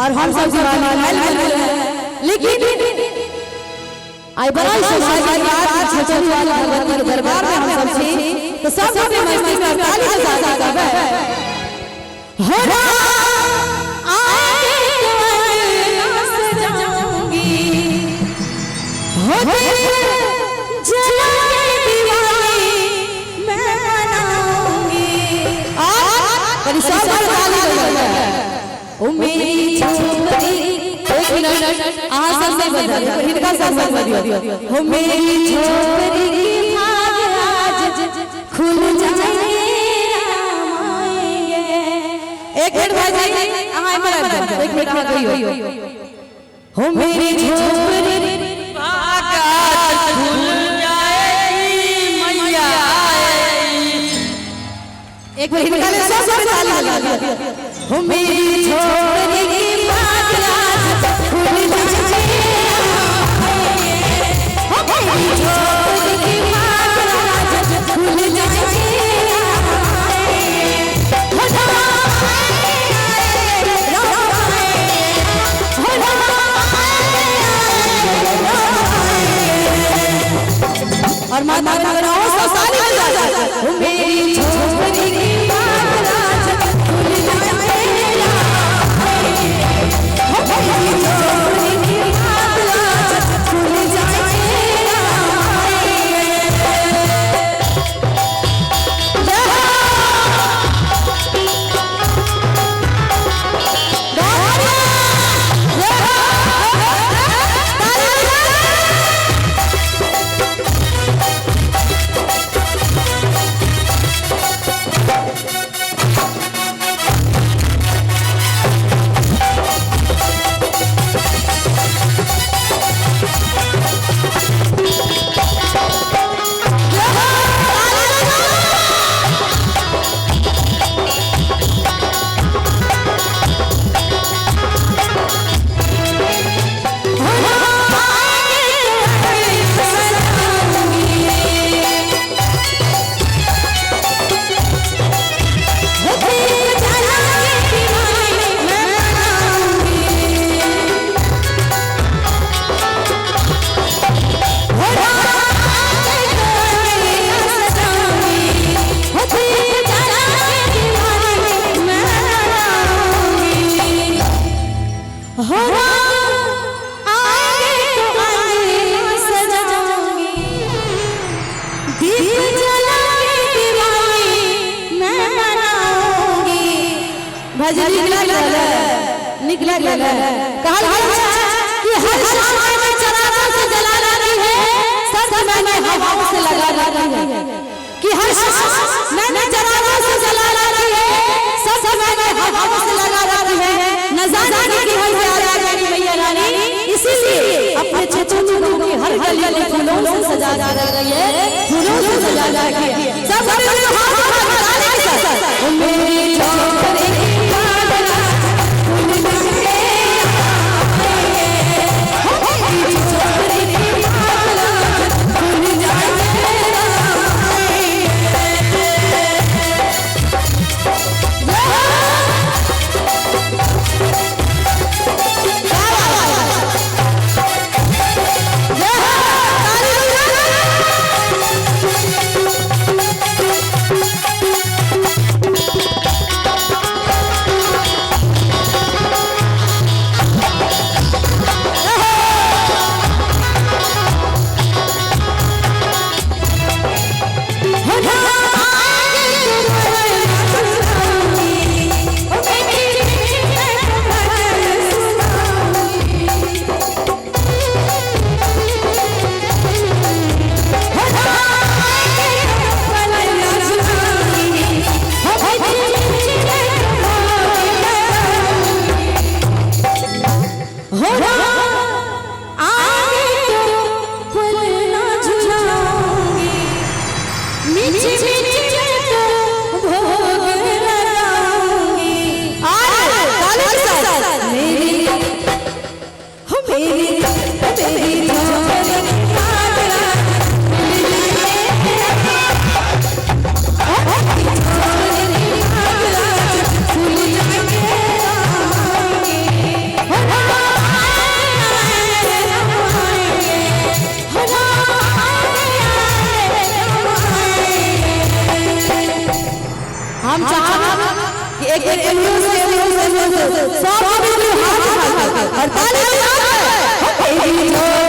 और हम सब लेकिन आई बड़ा छचन वाला भगवती के दरबार में हम सब छी तो सब अपने मस्ती में ताली बजा गावे हो ना आए ना सजाऊंगी हो तेरे जला के दीवानी मैं बनाऊंगी और सब ताली बजा ओ मेरी छोकरी एक मिनट आसन से बजा इनका सब बजा हो मेरी छोकरी की भाग आज खुल जाएंगे एक मिनट बजाइए एक मिनट में कहियो हो मेरी छोकरी की भाग आज खुल जाएगी मैया एक मिनट निकाले सब ताली बजा हो मेरी छोकरी की बात आज खुल जाएगी हो मेरी छोकरी की बात आज खुल जाएगी और माता राव सारी बजा हो मेरी छोकरी की बात आज खुल जाएगी हो मेरी छोकरी की बात आज खुल जाएगी निकला कहा कि हर शाम में चरागों से जला रही है सर्द में हवाओं से लगा रही है कि हर शाम में चरागों से जला रही है सर्द में हवाओं से लगा रही है न जाने की हम प्यारा मेरी मैया रानी इसीलिए अपने छछनों की हर गली में फूलों से सजा रही है फूलों से सजा रही है सब मेरी छोकरी सब मिलकर हाथ उठा के और ताली बजाते हैं।